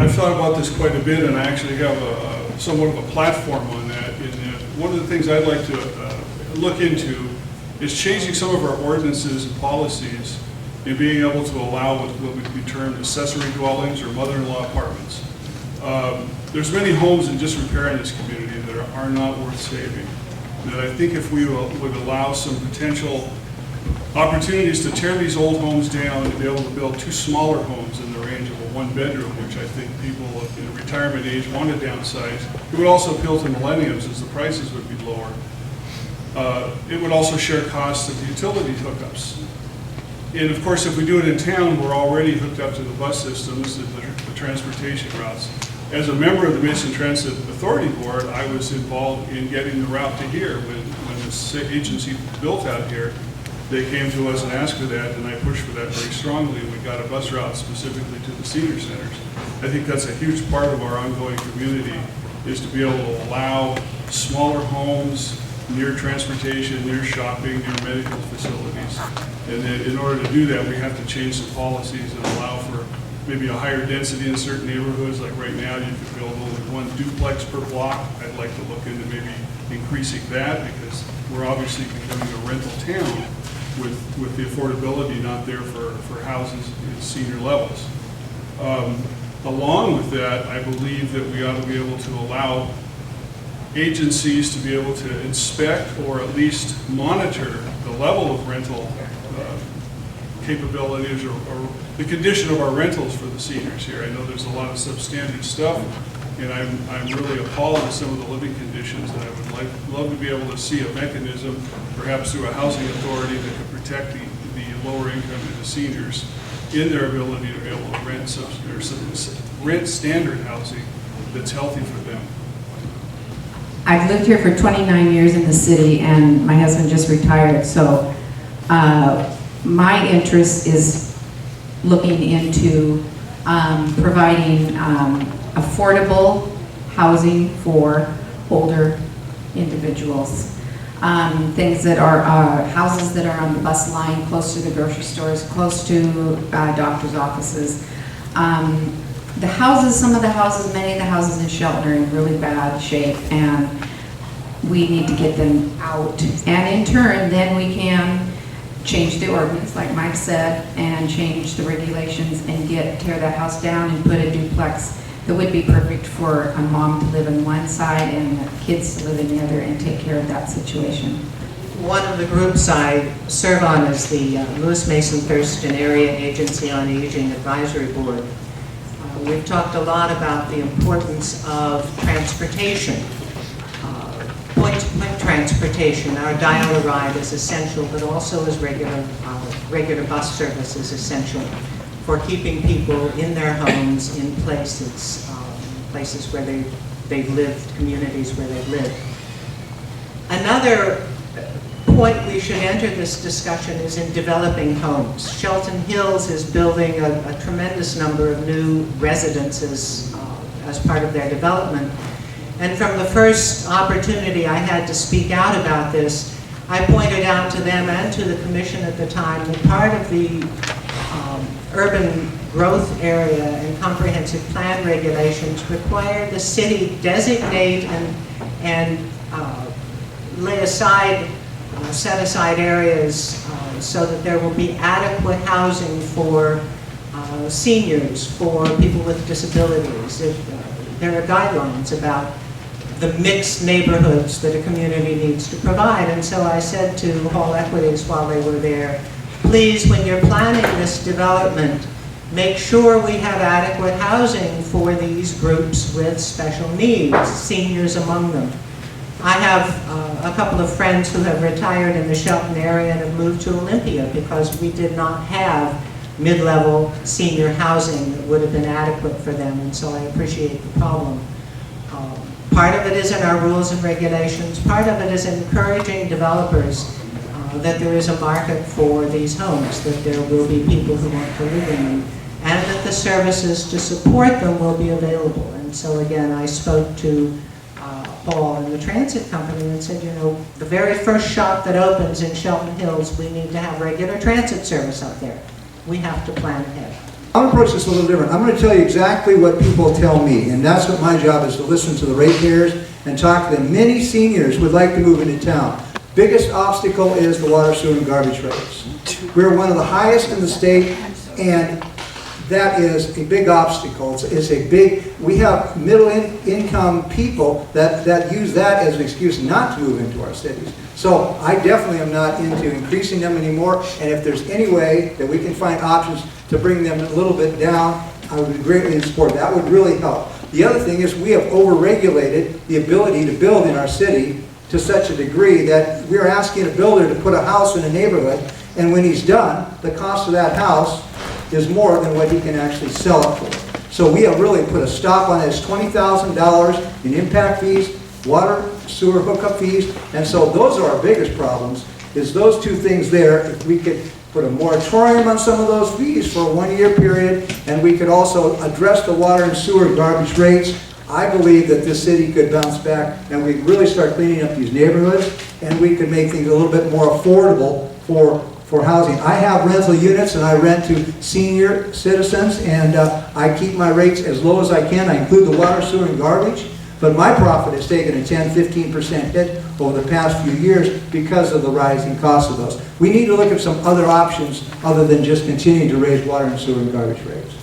I've thought about this quite a bit, and I actually have somewhat of a platform on that. One of the things I'd like to look into is changing some of our ordinances and policies and being able to allow what would be termed accessory dwellings or mother-in-law apartments. There's many homes in disrepair in this community that are not worth saving. And I think if we would allow some potential opportunities to tear these old homes down and be able to build 2 smaller homes in the range of a 1-bedroom, which I think people in retirement age want to downsize. It would also appeal to millennials as the prices would be lower. It would also share costs of the utility hookups. And of course, if we do it in town, we're already hooked up to the bus systems, the transportation routes. As a member of the Mason Transit Authority Board, I was involved in getting the route to here. When this agency built out here, they came to us and asked for that, and I pushed for that very strongly. We got a bus route specifically to the senior centers. I think that's a huge part of our ongoing community, is to be able to allow smaller homes near transportation, near shopping, near medical facilities. And then in order to do that, we have to change some policies and allow for maybe a higher density in certain neighborhoods. Like right now, you could build only 1 duplex per block. I'd like to look into maybe increasing that, because we're obviously becoming a rental town with the affordability not there for houses at senior levels. Along with that, I believe that we ought to be able to allow agencies to be able to inspect or at least monitor the level of rental capabilities or the condition of our rentals for the seniors here. I know there's a lot of substandard stuff, and I'm really appalled at some of the living conditions, and I would love to be able to see a mechanism, perhaps through a housing authority, that could protect the lower income and the seniors in their ability to be able to rent standard housing that's healthy for them. I've lived here for 29 years in the city, and my husband just retired, so my interest is looking into providing affordable housing for older individuals. Things that are houses that are on the bus line, close to the grocery stores, close to doctor's offices. The houses, many of the houses in Shelton are in really bad shape, and we need to get them out. And in turn, then we can change the ordinance, like Mike said, and change the regulations and tear that house down and put a duplex that would be perfect for a mom to live on one side and the kids to live in the other and take care of that situation. One of the groups I serve on is the Lewis Mason Thurston Area Agency on Aging Advisory Board. We've talked a lot about the importance of transportation, point-to-point transportation. Our dial-a-ride is essential, but also as regular bus service is essential for keeping people in their homes, in places where they've lived, communities where they've lived. Another point we should enter this discussion is in developing homes. Shelton Hills is building a tremendous number of new residences as part of their development. And from the first opportunity I had to speak out about this, I pointed out to them and to the commission at the time that part of the urban growth area and comprehensive plan regulations require the city designate and set aside areas so that there will be adequate housing for seniors, for people with disabilities. There are guidelines about the mixed neighborhoods that a community needs to provide. And so I said to Hall Equities while they were there, please, when you're planning this development, make sure we have adequate housing for these groups with special needs, seniors among them. I have a couple of friends who have retired in the Shelton area and have moved to Olympia because we did not have mid-level senior housing that would have been adequate for them, and so I appreciate the problem. Part of it is in our rules and regulations. Part of it is encouraging developers that there is a market for these homes, that there will be people who want to live in them, and that the services to support them will be available. And so again, I spoke to Paul and the transit company and said, you know, the very first shop that opens in Shelton Hills, we need to have regular transit service up there. We have to plan ahead. I'm gonna approach this a little different. I'm gonna tell you exactly what people tell me, and that's what my job is, to listen to the ratepayers and talk to them. Many seniors would like to move into town. Biggest obstacle is the water, sewer, and garbage rates. We're one of the highest in the state, and that is a big obstacle. It's a big, we have middle income people that use that as an excuse not to move into our cities. So I definitely am not into increasing them anymore, and if there's any way that we can find options to bring them a little bit down, I would be greatly in support. That would really help. The other thing is we have overregulated the ability to build in our city to such a degree that we're asking a builder to put a house in a neighborhood, and when he's done, the cost of that house is more than what he can actually sell it for. So we have really put a stop on this. $20,000 in impact fees, water, sewer hookup fees, and so those are our biggest problems, is those two things there. If we could put a moratorium on some of those fees for a one-year period, and we could also address the water and sewer garbage rates, I believe that this city could bounce back and we could really start cleaning up these neighborhoods, and we could make things a little bit more affordable for housing. I have rental units and I rent to senior citizens, and I keep my rates as low as I can. I include the water, sewer, and garbage, but my profit has taken a 10-15% hit over the past few years because of the rising cost of those. We need to look at some other options other than just continuing to raise water and sewer and garbage rates.